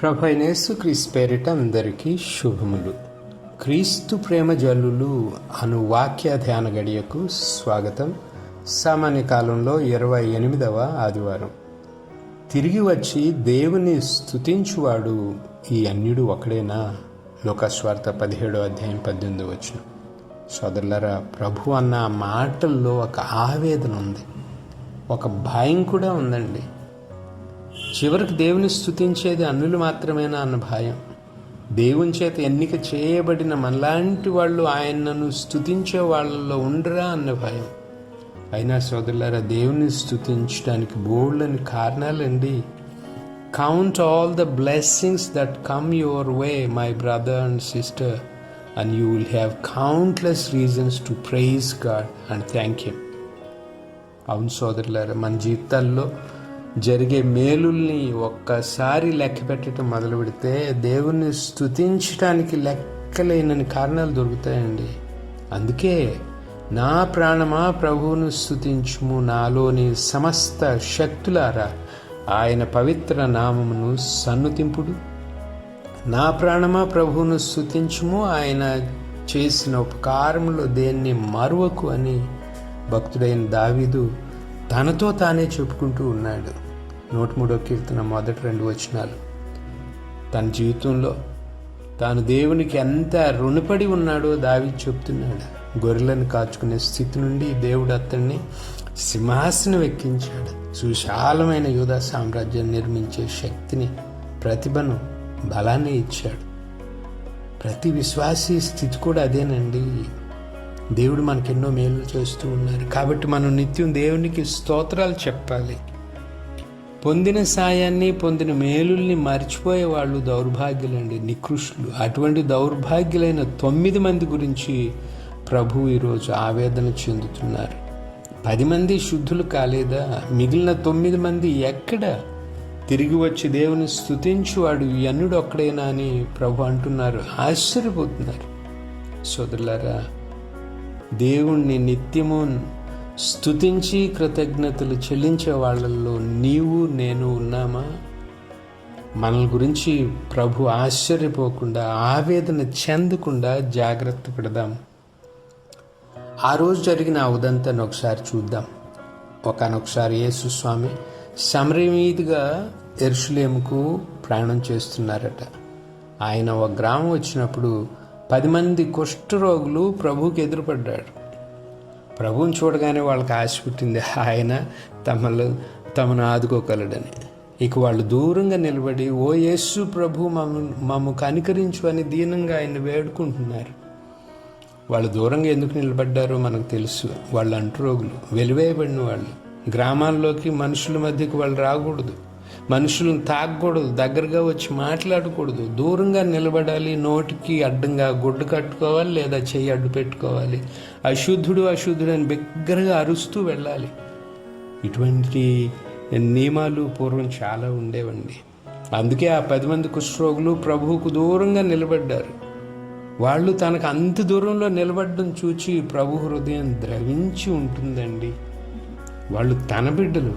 ప్రభు అయిన యేసుక్రీస్తు పేరిట అందరికీ శుభములు. క్రీస్తు ప్రేమ జల్లులు అను వాక్య ధ్యాన గడియకు స్వాగతం. సామాన్య కాలంలో 28వ ఆదివారం. తిరిగి వచ్చి దేవుని స్తుతించువాడు ఈ అన్యుడు ఒకడేనా? లోకాసువార్త 17వ అధ్యాయం 18వ. సోదరులారా, ప్రభు అన్న మాటల్లో ఒక ఆవేదన ఉంది, ఒక భయం కూడా ఉందండి. చివరికి దేవుని స్తుతించేది అన్యులు మాత్రమేనా అన్న భయం. దేవుని చేత ఎన్నిక చేయబడిన మనలాంటి వాళ్ళు ఆయనను స్తుతించే వాళ్ళలో ఉండరా అన్న భయం. అయినా సోదరులారా, దేవుని స్తుతించడానికి బోల్డని కారణాలండి. Count all the blessings that come your way my brother and sister, and you will have countless reasons to praise God and thank him. అవును సోదరులారా, మన జీవితాల్లో జరిగే మేలుల్ని ఒక్కసారి లెక్క పెట్టడం మొదలు పెడితే దేవుణ్ణి స్తుతించడానికి లెక్కలేనని కారణాలు దొరుకుతాయండి. అందుకే నా ప్రాణమా ప్రభువును స్తుతించుము, నాలోని సమస్త శక్తులారా ఆయన పవిత్ర నామమును సన్నుతింపుడు. నా ప్రాణమా ప్రభువును స్తుతించుము, ఆయన చేసిన ఉపకారములో దేన్ని మరువకు అని భక్తుడైన దావీదు తనతో తానే చెప్పుకుంటూ ఉన్నాడు. 103వ కీర్తన మొదటి 2 వచనాలు. తన జీవితంలో తాను దేవునికి ఎంత రుణపడి ఉన్నాడో దావీదు చెప్తున్నాడు. గొర్రెలను కాచుకునే స్థితి నుండి దేవుడు అతన్ని సింహాసనం ఎక్కించాడు. సువిశాలమైన యూదా సామ్రాజ్యాన్ని నిర్మించే శక్తిని, ప్రతిభను, బలాన్ని ఇచ్చాడు. ప్రతి విశ్వాసీ స్థితి కూడా అదేనండి. దేవుడు మనకెన్నో మేలు చేస్తూ ఉన్నారు కాబట్టి మనం నిత్యం దేవునికి స్తోత్రాలు చెప్పాలి. పొందిన సాయాన్ని, పొందిన మేలుల్ని మర్చిపోయే వాళ్ళు దౌర్భాగ్యులండి, నికృష్టులు. అటువంటి దౌర్భాగ్యులైన 9 మంది గురించి ప్రభు ఈరోజు ఆవేదన చెందుతున్నారు. 10 మంది శుద్ధులు కాలేదా? మిగిలిన 9 మంది ఎక్కడ? తిరిగి వచ్చి దేవుని స్తుతించువాడు ఈ అన్యుడు ఒక్కడేనా అని ప్రభు అంటున్నారు. ఆశ్చర్యపోతున్నారు. సోదరులారా, దేవుణ్ణి నిత్యము స్తుతించి కృతజ్ఞతలు చెల్లించే వాళ్ళల్లో నీవు నేను ఉన్నామా? మన గురించి ప్రభు ఆశ్చర్యపోకుండా, ఆవేదన చెందకుండా జాగ్రత్త పడదాం. ఆ రోజు జరిగిన ఆ ఉదంతాన్ని ఒకసారి చూద్దాం. ఒకసారి యేసు స్వామి సమరయ మీదుగా యెరూషలేముకు ప్రయాణం చేస్తున్నారట. ఆయన ఒక గ్రామం వచ్చినప్పుడు 10 మంది కుష్ఠరోగులు ప్రభువుకి ఎదురుపడ్డాడు. ప్రభువుని చూడగానే వాళ్ళకి ఆశ పుట్టింది, ఆయన తమను ఆదుకోగలడని. ఇక వాళ్ళు దూరంగా నిలబడి, ఓ యేసు ప్రభు, మమ్ము కనికరించు అని దీనంగా ఆయన వేడుకుంటున్నారు. వాళ్ళు దూరంగా ఎందుకు నిలబడ్డారో మనకు తెలుసు. వాళ్ళు అంటురోగులు, వెలివేయబడిన వాళ్ళు. గ్రామాల్లోకి మనుషుల మధ్యకు వాళ్ళు రాకూడదు, మనుషులను తాకూడదు, దగ్గరగా వచ్చి మాట్లాడకూడదు, దూరంగా నిలబడాలి, నోటికి అడ్డంగా గుడ్డు కట్టుకోవాలి లేదా చెయ్యి అడ్డు పెట్టుకోవాలి, అశుద్ధుడు అశుద్ధుడు అని బిగ్గరగా అరుస్తూ వెళ్ళాలి. ఇటువంటి నియమాలు పూర్వం చాలా ఉండేవండి. అందుకే ఆ 10 మంది కుష్ఠరోగులు ప్రభువుకు దూరంగా నిలబడ్డారు. వాళ్ళు తనకు అంత దూరంలో నిలబడడం చూచి ప్రభు హృదయం ద్రవించి ఉంటుందండి. వాళ్ళు తన బిడ్డలు,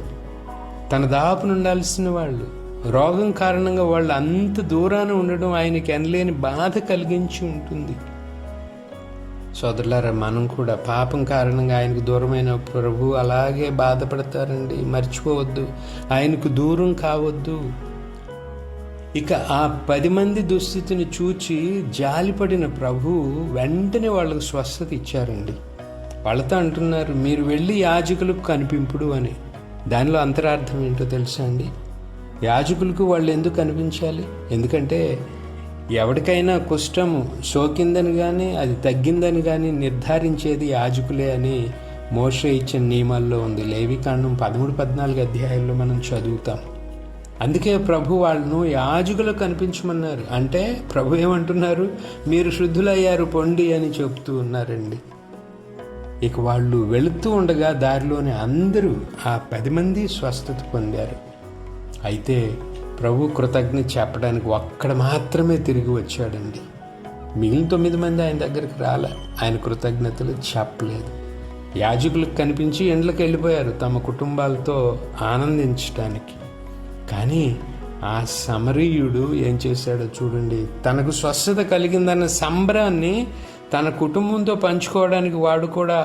తన దాపును ఉండాల్సిన వాళ్ళు. రోగం కారణంగా వాళ్ళు అంత దూరాన ఉండడం ఆయనకి ఎనలేని బాధ కలిగించి ఉంటుంది. సోదరులారా, మనం కూడా పాపం కారణంగా ఆయనకు దూరమైన ప్రభు అలాగే బాధపడతారండి. మర్చిపోవద్దు, ఆయనకు దూరం కావద్దు. ఇక ఆ 10 మంది దుస్థితిని చూచి జాలిపడిన ప్రభు వెంటనే వాళ్ళకు స్వస్థత ఇచ్చారండి. వాళ్ళతో అంటున్నారు, మీరు వెళ్ళి యాజకులకు కనిపింపుడు అని. దానిలో అంతరార్థం ఏంటో తెలుసా అండి? యాజకులకు వాళ్ళు ఎందుకు కనిపించాలి? ఎందుకంటే ఎవరికైనా కుష్ఠము సోకిందని కానీ అది తగ్గిందని కానీ నిర్ధారించేది యాజకులే అని మోషే ఇచ్చిన నియమాల్లో ఉంది. లేవికాండం 13-14 అధ్యాయాల్లో మనం చదువుతాం. అందుకే ప్రభు వాళ్ళను యాజకులకు కనిపించమన్నారు. అంటే ప్రభు ఏమంటున్నారు? మీరు శుద్ధులయ్యారు పొండి అని చెప్తూ ఉన్నారండి. ఇక వాళ్ళు వెళుతూ ఉండగా దారిలోనే అందరూ ఆ 10 మంది స్వస్థత పొందారు. అయితే ప్రభు కృతజ్ఞత చెప్పడానికి ఒక్కడ మాత్రమే తిరిగి వచ్చాడండి. మిగిలిన 9 మంది ఆయన దగ్గరికి రాలే, ఆయన కృతజ్ఞతలు చెప్పలేదు. యాజకులకు కనిపించి ఇండ్లకు వెళ్ళిపోయారు తమ కుటుంబాలతో ఆనందించడానికి. కానీ ఆ సమరీయుడు ఏం చేశాడో చూడండి. తనకు స్వస్థత కలిగిందన్న సంబరాన్ని తన కుటుంబంతో పంచుకోవడానికి వాడు కూడా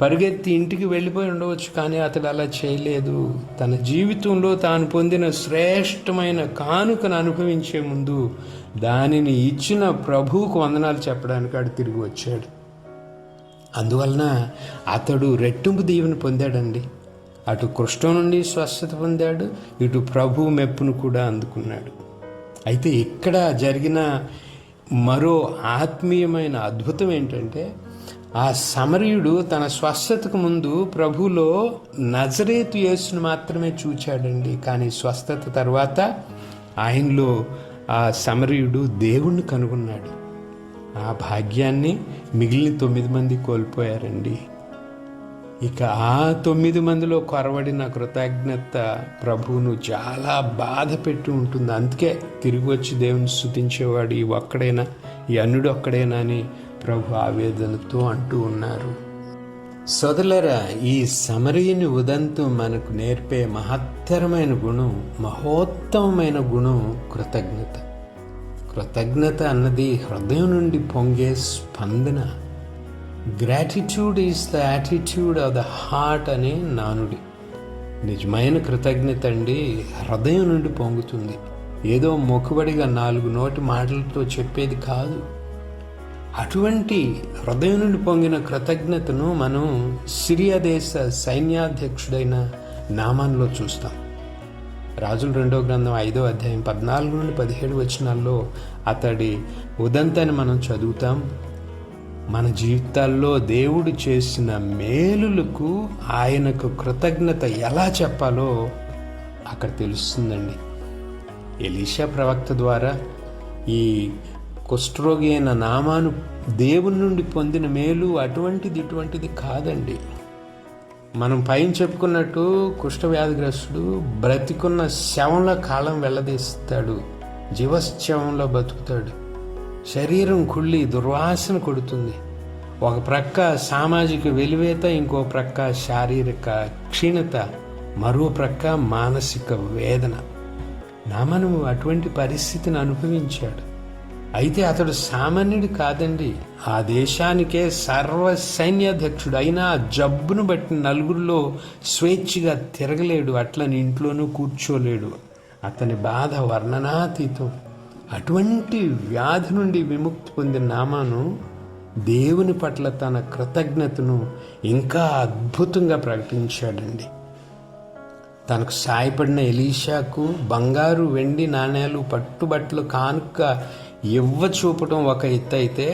పరిగెత్తి ఇంటికి వెళ్ళిపోయి ఉండవచ్చు, కానీ అతడు అలా చేయలేదు. తన జీవితంలో తాను పొందిన శ్రేష్టమైన కానుకను అనుభవించే ముందు దానిని ఇచ్చిన ప్రభువుకు వందనాలు చెప్పడానికి వాడు తిరిగి వచ్చాడు. అందువలన అతడు రెట్టింపు దీవెన పొందాడండి. అటు కుష్ఠం నుండి స్వస్థత పొందాడు, ఇటు ప్రభు మెప్పును కూడా అందుకున్నాడు. అయితే ఇక్కడ జరిగిన మరో ఆత్మీయమైన అద్భుతం ఏంటంటే, ఆ సమరీయుడు తన స్వస్థతకు ముందు ప్రభులో నజరేతు యేసును మాత్రమే చూచాడండి. కానీ స్వస్థత తర్వాత ఆయనలో ఆ సమరీయుడు దేవుణ్ణి కనుగొన్నాడు. ఆ భాగ్యాన్ని మిగిలిన 9 మంది కోల్పోయారండి. ఇక ఆ 9 మందిలో కొరవడిన కృతజ్ఞత ప్రభువును చాలా బాధ పెట్టి ఉంటుంది. అందుకే తిరిగి వచ్చి దేవుని స్తుతించేవాడు ఈ ఒక్కడైనా, ఈ అన్యుడు ఒక్కడైనా అని ప్రభు ఆవేదనతో అంటూ ఉన్నారు. సోదరులారా, ఈ సమరీయుని ఉదంతం మనకు నేర్పే మహత్తరమైన గుణం, మహోత్తమమైన గుణం కృతజ్ఞత. కృతజ్ఞత అన్నది హృదయం నుండి పొంగే స్పందన. Gratitude is the attitude of the heart అనే నానుడి. నిజమైన కృతజ్ఞత అండి హృదయం నుండి పొంగుతుంది. ఏదో మొక్కుబడిగా 4 నోటి మాటలతో చెప్పేది కాదు. అటువంటి హృదయం నుండి పొంగిన కృతజ్ఞతను మనం సిరియా దేశ సైన్యాధ్యక్షుడైన నామాన్లో చూస్తాం. రాజుల 2వ గ్రంథం 5వ అధ్యాయం 14 నుండి 17 వచనాల్లో అతడి ఉదంతాన్ని మనం చదువుతాం. మన జీవితాల్లో దేవుడు చేసిన మేలులకు ఆయనకు కృతజ్ఞత ఎలా చెప్పాలో అక్కడ తెలుస్తుందండి. ఎలీషా ప్రవక్త ద్వారా ఈ కుష్ఠరోగి అయిన నామాను దేవుని నుండి పొందిన మేలు ఇటువంటిది కాదండి. మనం పైన చెప్పుకున్నట్టు కుష్ఠవ్యాధిగ్రస్తుడు బ్రతికున్న శవంలో కాలం వెళ్ళదీస్తాడు, జీవశవంలో బతుకుతాడు. శరీరం కుళ్ళి దుర్వాసన కొడుతుంది. ఒక ప్రక్క సామాజిక వెలివేత, ఇంకో ప్రక్క శారీరక క్షీణత, మరో ప్రక్క మానసిక వేదన. నామను అటువంటి పరిస్థితిని అనుభవించాడు. అయితే అతడు సామాన్యుడు కాదండి. ఆ దేశానికే సర్వ సైన్యాధ్యక్షుడు అయినా జబ్బును బట్టి నలుగురిలో స్వేచ్ఛగా తిరగలేడు, అట్లని ఇంట్లోనూ కూర్చోలేడు. అతని బాధ వర్ణనాతీతం. అటువంటి వ్యాధి నుండి విముక్తి పొందిన నామాను దేవుని పట్ల తన కృతజ్ఞతను ఇంకా అద్భుతంగా ప్రకటించాడండి. తనకు సాయపడిన ఎలీషాకు బంగారు వెండి నాణేలు పట్టుబట్టలు కానుక చూపటం ఒక ఎత్తు అయితే,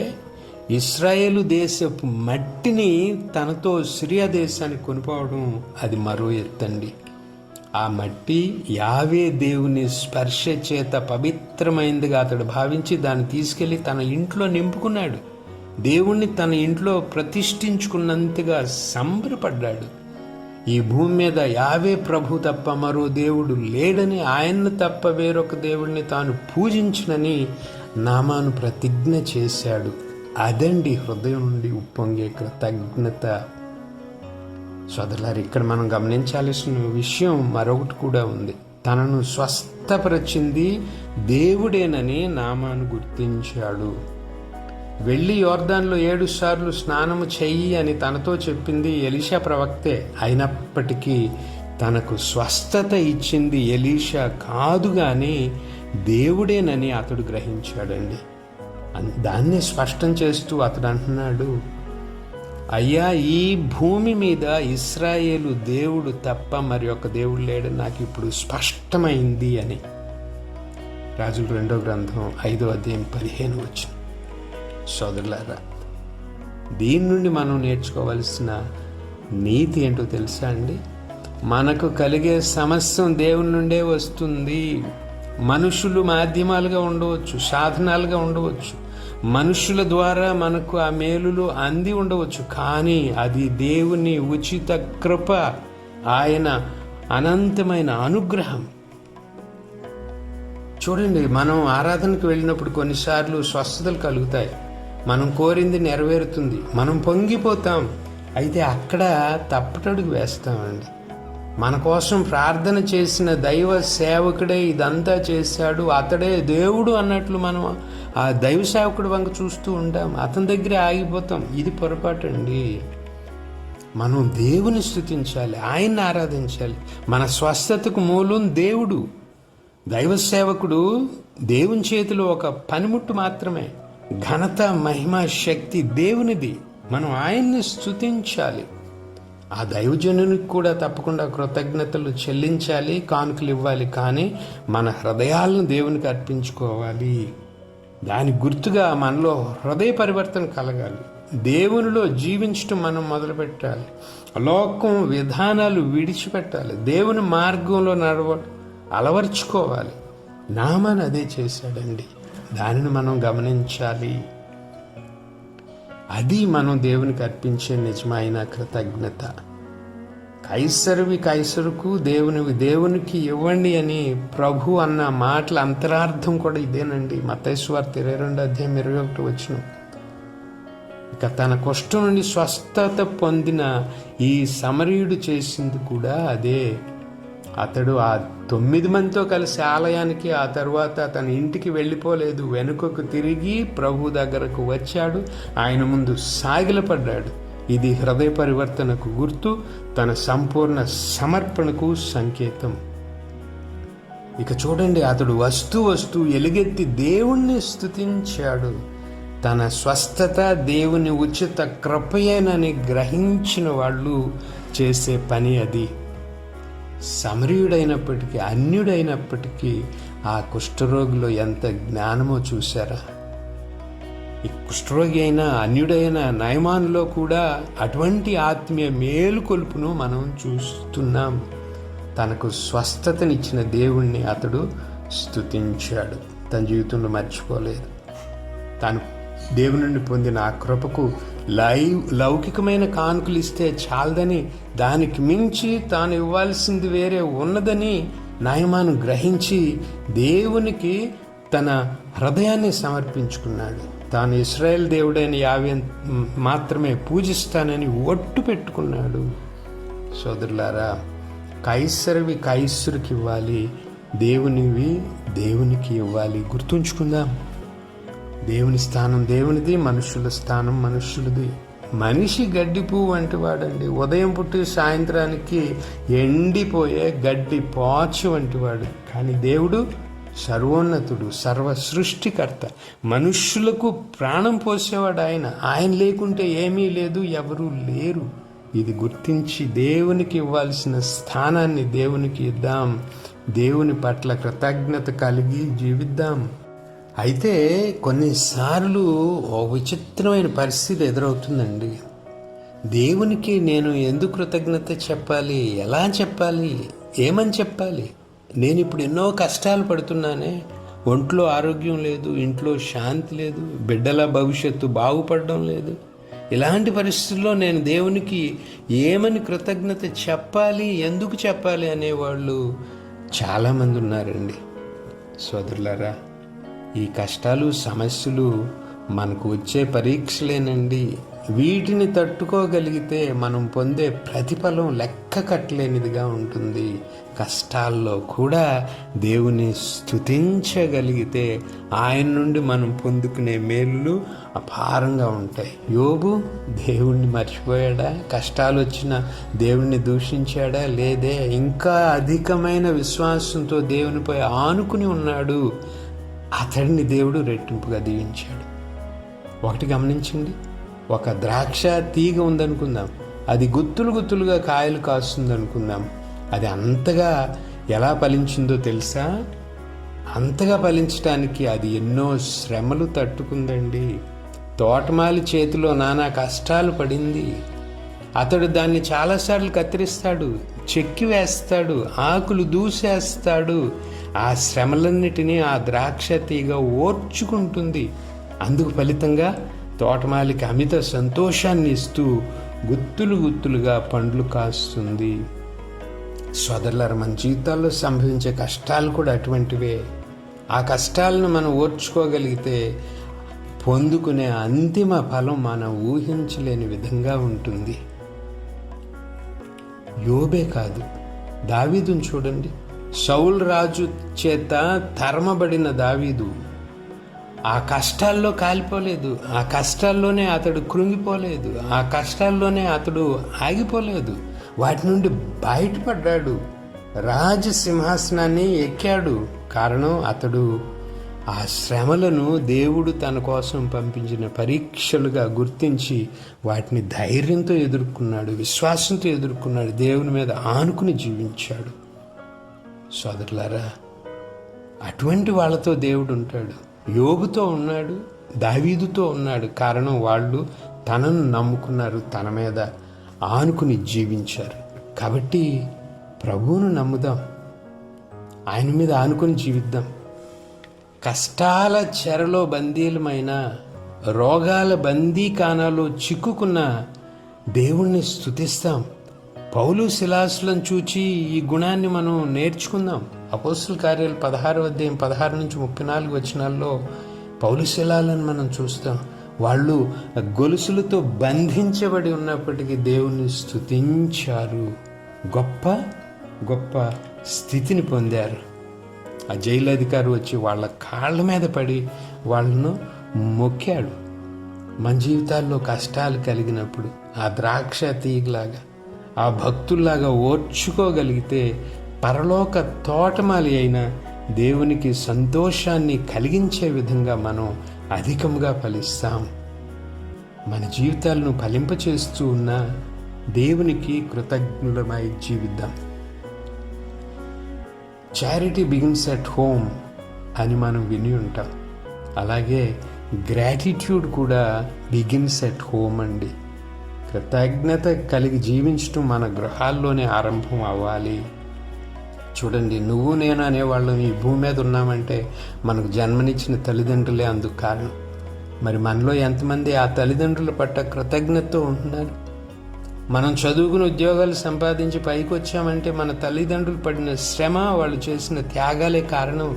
ఇశ్రాయేలు దేశపు మట్టిని తనతో సిరియా దేశానికి కొనిపోవడం అది మరో ఎత్తండి. ఆ మట్టి యావే దేవుని స్పర్శ చేత పవిత్రమైందిగా అతడు భావించి దాన్ని తీసుకెళ్లి తన ఇంట్లో నింపుకున్నాడు. దేవుణ్ణి తన ఇంట్లో ప్రతిష్ఠించుకున్నంతగా సంబరపడ్డాడు. ఈ భూమి మీద యావే ప్రభు తప్ప మరో దేవుడు లేడని, ఆయన్ను తప్ప వేరొక దేవుడిని తాను పూజించనని నామాను ప్రతిజ్ఞ చేశాడు. అదండి హృదయం నుండి ఉప్పొంగే కృతజ్ఞత. సోదరులారు, ఇక్కడ మనం గమనించాల్సిన విషయం మరొకటి కూడా ఉంది. తనను స్వస్థపరిచింది దేవుడేనని నామాను గుర్తించాడు. వెళ్ళి యోర్దాన్లో 7 సార్లు స్నానము చెయ్యి అని తనతో చెప్పింది ఎలీషా ప్రవక్తే. అయినప్పటికీ తనకు స్వస్థత ఇచ్చింది ఎలీషా కాదు గాని దేవుడేనని అతడు గ్రహించాడండి. దాన్ని స్పష్టం చేస్తూ అతడు అంటున్నాడు, అయ్యా, ఈ భూమి మీద ఇశ్రాయేలు దేవుడు తప్ప మరి ఒక దేవుడు లేడని నాకు ఇప్పుడు స్పష్టమైంది అని. రాజుల 2వ గ్రంథం 5వ అధ్యాయం 15 వచనం. సోదరులారా, దీని నుండి మనం నేర్చుకోవలసిన నీతి ఏంటో తెలుసా అండి? మనకు కలిగే సమస్య దేవుని నుండే వస్తుంది. మనుషులు మాధ్యమాలుగా ఉండవచ్చు, సాధనాలుగా ఉండవచ్చు, మనుషుల ద్వారా మనకు ఆ మేలులు అంది ఉండవచ్చు, కానీ అది దేవుని ఉచిత కృప, ఆయన అనంతమైన అనుగ్రహం. చూడండి, మనం ఆరాధనకు వెళ్ళినప్పుడు కొన్నిసార్లు స్వస్థతలు కలుగుతాయి, మనం కోరింది నెరవేరుతుంది, మనం పొంగిపోతాం. అయితే అక్కడ తప్పటడుగు వేస్తామండి. మన కోసం ప్రార్థన చేసిన దైవ సేవకుడే ఇదంతా చేశాడు, అతడే దేవుడు అన్నట్లు మనం ఆ దైవ సేవకుడు వంక చూస్తూ ఉంటాం, అతని దగ్గరే ఆగిపోతాం. ఇది పొరపాటు అండి. మనం దేవుని స్తుతించాలి, ఆయన్ని ఆరాధించాలి. మన స్వస్థతకు మూలం దేవుడు. దైవ సేవకుడు దేవుని చేతిలో ఒక పనిముట్టు మాత్రమే. ఘనత, మహిమ, శక్తి దేవునిది. మనం ఆయన్ని స్తుతించాలి. ఆ దైవజనునికి కూడా తప్పకుండా కృతజ్ఞతలు చెల్లించాలి, కానుకలు ఇవ్వాలి. కానీ మన హృదయాలను దేవునికి అర్పించుకోవాలి. దాని గుర్తుగా మనలో హృదయ పరివర్తన కలగాలి. దేవునిలో జీవించటం మనం మొదలుపెట్టాలి. లోకం విధానాలు విడిచిపెట్టాలి. దేవుని మార్గంలో అలవర్చుకోవాలి. నామాన్ అదే చేశాడండి. దానిని మనం గమనించాలి. అది మనం దేవునికి అర్పించే నిజమైన కృతజ్ఞత. కైసరువి కైసరుకు, దేవునివి దేవునికి ఇవ్వండి అని ప్రభు అన్న మాటల అంతరార్థం కూడా ఇదేనండి. మత్తయి సువార్త 22:21. ఇక తన కుష్ఠం నుండి స్వస్థత పొందిన ఈ సమరయుడు చేసింది కూడా అదే. అతడు ఆ 9 మందితో కలిసి ఆలయానికి, ఆ తరువాత తన ఇంటికి వెళ్ళిపోలేదు. వెనుకకు తిరిగి ప్రభు దగ్గరకు వచ్చాడు, ఆయన ముందు సాగిలపడ్డాడు. ఇది హృదయ పరివర్తనకు గుర్తు, తన సంపూర్ణ సమర్పణకు సంకేతం. ఇక చూడండి, అతడు వస్తూ ఎలుగెత్తి దేవుణ్ణి స్తుతించాడు. తన స్వస్థత దేవుని ఉచిత కృపయేనని గ్రహించిన వాళ్ళు చేసే పని అది. సమరయుడైనప్పటికీ, అన్యుడైనప్పటికీ ఆ కుష్ఠరోగిలో ఎంత జ్ఞానమో చూశారా? ఈ కుష్ఠరోగి అయినా అన్యుడైన నయమానులో కూడా అటువంటి ఆత్మీయ మేలుకొలుపును మనం చూస్తున్నాం. తనకు స్వస్థతనిచ్చిన దేవుణ్ణి అతడు స్తుతించాడు. తన జీవితంలో మర్చిపోలేదు. తాను దేవుని నుండి పొందిన ఆ కృపకు లౌకికమైన కానుకలు ఇస్తే చాలదని, దానికి మించి తాను ఇవ్వాల్సింది వేరే ఉన్నదని నయమాను గ్రహించి దేవునికి తన హృదయాన్ని సమర్పించుకున్నాడు. తాను ఇశ్రాయేల్ దేవుడైన యావే మాత్రమే పూజిస్తానని ఒట్టు పెట్టుకున్నాడు. సోదరులారా, కైసరివి కైసరుకి ఇవ్వాలి, దేవునివి దేవునికి ఇవ్వాలి. గుర్తుంచుకుందాం. దేవుని స్థానం దేవునిది, మనుషుల స్థానం మనుషులది. మనిషి గడ్డి పువ్వు వంటి వాడండి. ఉదయం పుట్టి సాయంత్రానికి ఎండిపోయే గడ్డి పాచు వంటివాడు. కానీ దేవుడు సర్వోన్నతుడు, సర్వ సృష్టికర్త, మనుష్యులకు ప్రాణం పోసేవాడు ఆయన. ఆయన లేకుంటే ఏమీ లేదు, ఎవరూ లేరు. ఇది గుర్తించి దేవునికి ఇవ్వాల్సిన స్థానాన్ని దేవునికి ఇద్దాం. దేవుని పట్ల కృతజ్ఞత కలిగి జీవిద్దాం. అయితే కొన్నిసార్లు ఓ విచిత్రమైన పరిస్థితి ఎదురవుతుందండి. దేవునికి నేను ఎందుకు కృతజ్ఞత చెప్పాలి, ఎలా చెప్పాలి, ఏమని చెప్పాలి? నేను ఇప్పుడు ఎన్నో కష్టాలు పడుతున్నానే, ఒంట్లో ఆరోగ్యం లేదు, ఇంట్లో శాంతి లేదు, బిడ్డల భవిష్యత్తు బాగుపడడం లేదు. ఇలాంటి పరిస్థితుల్లో నేను దేవునికి ఏమని కృతజ్ఞత చెప్పాలి, ఎందుకు చెప్పాలి అనేవాళ్ళు చాలామంది ఉన్నారండి. సోదరులారా, ఈ కష్టాలు సమస్యలు మనకు వచ్చే పరీక్షలేనండి. వీటిని తట్టుకోగలిగితే మనం పొందే ప్రతిఫలం లెక్క కట్టలేనిదిగా ఉంటుంది. కష్టాల్లో కూడా దేవుని స్తుతించగలిగితే ఆయన నుండి మనం పొందుకునే మేలులు అపారంగా ఉంటాయి. యోబు దేవుణ్ణి మర్చిపోయాడా? కష్టాలు వచ్చిన దేవుణ్ణి దూషించాడా? లేదే. ఇంకా అధికమైన విశ్వాసంతో దేవునిపై ఆనుకుని ఉన్నాడు. అతడిని దేవుడు రెట్టింపుగా దీవించాడు. ఒకటి గమనించండి, ఒక ద్రాక్ష తీగ ఉందనుకుందాం, అది గుత్తులుగా కాయలు కాస్తుంది అనుకుందాం. అది అంతగా ఎలా ఫలించిందో తెలుసా? అంతగా ఫలించడానికి అది ఎన్నో శ్రమలు తట్టుకుందండి. తోటమాలి చేతిలో నానా కష్టాలు పడింది. అతడు దాన్ని చాలాసార్లు కత్తిరిస్తాడు, చెక్కి వేస్తాడు, ఆకులు దూసేస్తాడు. ఆ శ్రమలన్నిటినీ ఆ ద్రాక్ష తీగ ఓర్చుకుంటుంది. అందుకు ఫలితంగా తోటమాలికి అమిత సంతోషాన్ని ఇస్తూ గుత్తులుగా పండ్లు కాస్తుంది. సోదరులారా, మన జీవితాల్లో సంభవించే కష్టాలు కూడా అటువంటివే. ఆ కష్టాలను మనం ఓర్చుకోగలిగితే పొందుకునే అంతిమ ఫలం మనం ఊహించలేని విధంగా ఉంటుంది. యోబే కాదు, దావీదుని చూడండి, సౌలు రాజు చేత తరమబడిన దావీదు ఆ కష్టాల్లో కాలిపోలేదు, ఆ కష్టాల్లోనే అతడు కృంగిపోలేదు, ఆ కష్టాల్లోనే అతడు ఆగిపోలేదు. వాటి నుండి బయటపడ్డాడు, రాజసింహాసనాన్ని ఎక్కాడు. కారణం, అతడు ఆ శ్రమలను దేవుడు తన కోసం పంపించిన పరీక్షలుగా గుర్తించి వాటిని ధైర్యంతో ఎదుర్కొన్నాడు, విశ్వాసంతో ఎదుర్కొన్నాడు, దేవుని మీద ఆనుకుని జీవించాడు. సోదరులారా, అటువంటి వాళ్ళతో దేవుడు ఉంటాడు. యోబుతో ఉన్నాడు, దావీదుతో ఉన్నాడు. కారణం, వాళ్ళు తనను నమ్ముకున్నారు, తన మీద ఆనుకుని జీవించారు. కాబట్టి ప్రభువును నమ్ముదాం, ఆయన మీద ఆనుకుని జీవిద్దాం. కష్టాల చెరలో బందీలమైన, రోగాల బందీకానాలో చిక్కుకున్న దేవుణ్ణి స్తుతిస్తాం. పౌలు శిలాసులను చూచి ఈ గుణాన్ని మనం నేర్చుకుందాం. అపోస్తుల కార్యాలు 16వ అధ్యాయం 16 నుంచి 34 వచనాల్లో పౌలు శిలాలను మనం చూస్తాం. వాళ్ళు గొలుసులతో బంధించబడి ఉన్నప్పటికీ దేవుణ్ణి స్తుతించారు, గొప్ప గొప్ప స్థితిని పొందారు. ఆ జైలు అధికారి వచ్చి వాళ్ళ కాళ్ళ మీద పడి వాళ్ళను మొక్కాడు. మన జీవితాల్లో కష్టాలు కలిగినప్పుడు ఆ ద్రాక్ష తీగలాగా, ఆ భక్తుల్లాగా ఓర్చుకోగలిగితే పరలోక తోటమాలి అయిన దేవునికి సంతోషాన్ని కలిగించే విధంగా మనం అధికంగా ఫలిస్తాం. మన జీవితాలను ఫలింపచేస్తూ ఉన్న దేవునికి కృతజ్ఞులమై జీవిద్దాం. చారిటీ బిగిన్స్ ఎట్ హోమ్ అని మనం విని ఉంటాం. అలాగే గ్రాటిట్యూడ్ కూడా బిగిన్స్ ఎట్ హోమ్ అండి. కృతజ్ఞత కలిగి జీవించడం మన గృహాల్లోనే ఆరంభం అవ్వాలి. చూడండి, నువ్వు నేను అనేవాళ్ళం ఈ భూమి మీద ఉన్నామంటే మనకు జన్మనిచ్చిన తల్లిదండ్రులే అందుకు కారణం. మరి మనలో ఎంతమంది ఆ తల్లిదండ్రుల పట్ల కృతజ్ఞతతో ఉంటున్నారు? మనం చదువుకుని ఉద్యోగాలు సంపాదించి పైకి వచ్చామంటే మన తల్లిదండ్రులు పడిన శ్రమ, వాళ్ళు చేసిన త్యాగాలే కారణం.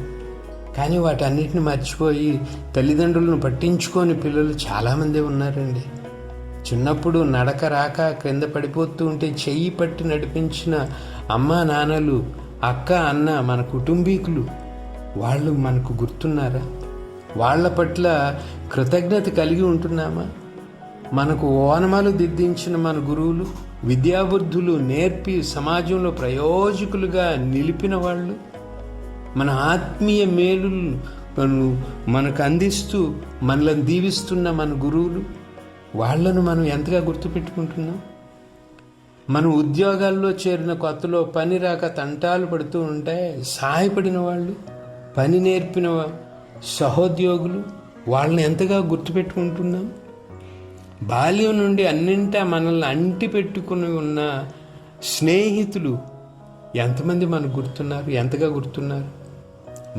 కానీ వాటన్నిటిని మర్చిపోయి తల్లిదండ్రులను పట్టించుకొని పిల్లలు చాలామంది ఉన్నారండి. చిన్నప్పుడు నడక రాక క్రింద పడిపోతూ ఉంటే చెయ్యి పట్టి నడిపించిన అమ్మా నాన్నలు, అక్క అన్న, మన కుటుంబీకులు, వాళ్ళు మనకు గుర్తున్నారా? వాళ్ళ పట్ల కృతజ్ఞత కలిగి ఉంటున్నామా? మనకు ఓనమాలు దిద్దించిన మన గురువులు, విద్యాబుద్ధులు నేర్పి సమాజంలో ప్రయోజకులుగా నిలిపిన వాళ్ళు, మన ఆత్మీయ మేలులను మనకు అందిస్తూ మనల్ని దీవిస్తున్న మన గురువులు, వాళ్లను మనం ఎంతగా గుర్తుపెట్టుకుంటున్నాం? మనం ఉద్యోగాల్లో చేరిన కొత్తలో పని రాక తంటాలు పడుతూ ఉంటే సహాయపడిన వాళ్ళు, పని నేర్పిన సహోద్యోగులు, వాళ్ళని ఎంతగా గుర్తుపెట్టుకుంటున్నాం? బాల్యం నుండి అన్నింటా మనల్ని అంటి పెట్టుకుని ఉన్న స్నేహితులు ఎంతమంది మనకు గుర్తున్నారు? ఎంతగా గుర్తున్నారు?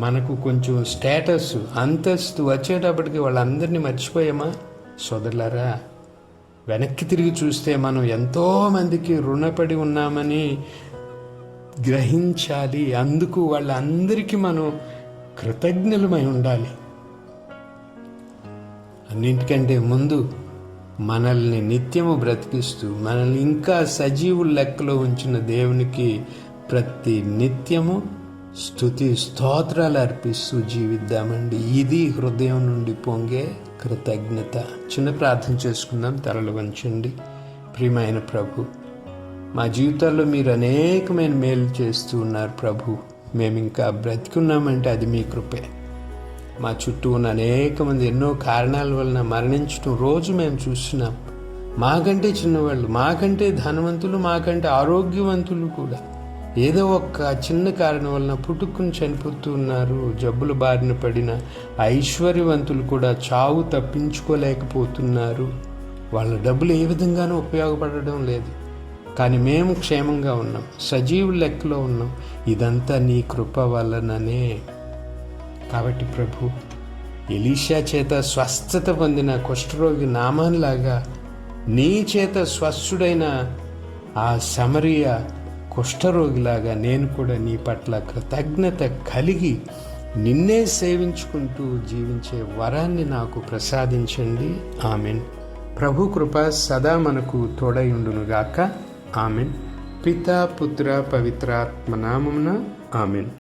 మనకు కొంచెం స్టేటస్, అంతస్తు వచ్చేటప్పటికి వాళ్ళందరినీ మర్చిపోయామా? సోదరులారా, వెనక్కి తిరిగి చూస్తే మనం ఎంతోమందికి రుణపడి ఉన్నామని గ్రహించాలి. అందుకు వాళ్ళందరికీ మనం కృతజ్ఞులమై ఉండాలి. అన్నింటికంటే ముందు మనల్ని నిత్యము బ్రతికిస్తూ మనల్ని ఇంకా సజీవుల లెక్కలో ఉంచిన దేవునికి ప్రతి నిత్యము స్తుతి స్తోత్రాలు అర్పిస్తూ జీవిద్దామండి. ఇది హృదయం నుండి పొంగే కృతజ్ఞత. చిన్న ప్రార్థన చేసుకుందాం. తలలు వంచండి. ప్రియమైన ప్రభు, మా జీవితాల్లో మీరు అనేకమైన మేలు చేస్తూ ఉన్నారు ప్రభు. మేము ఇంకా బ్రతికున్నామంటే అది మీ కృపే. మా చుట్టూ ఉన్న అనేక మంది ఎన్నో కారణాల వలన మరణించడం రోజు మేము చూస్తున్నాం. మాకంటే చిన్నవాళ్ళు, మాకంటే ధనవంతులు, మాకంటే ఆరోగ్యవంతులు కూడా ఏదో ఒక చిన్న కారణం వలన పుట్టుకుని చనిపోతూ ఉన్నారు. జబ్బుల బారిన పడిన ఐశ్వర్యవంతులు కూడా చావు తప్పించుకోలేకపోతున్నారు. వాళ్ళ డబ్బులు ఏ విధంగానూ ఉపయోగపడడం లేదు. కానీ మేము క్షేమంగా ఉన్నాం, సజీవుల లెక్కలో ఉన్నాం. ఇదంతా నీ కృప వలననే. కాబట్టి ప్రభు, ఎలీషా చేత స్వస్థత పొందిన కుష్ఠరోగి నామాన్లాగా నీ చేత స్వస్థుడైన ఆ సమరయ కుష్ఠరోగిలాగా నేను కూడా నీ పట్ల కృతజ్ఞత కలిగి నిన్నే సేవించుకుంటూ జీవించే వరాన్ని నాకు ప్రసాదించండి. ఆమెన్. ప్రభు కృప సదా మనకు తోడై ఉండునుగాక. ఆమెన్. పితా పుత్ర పవిత్రాత్మ నామమున ఆమేన్.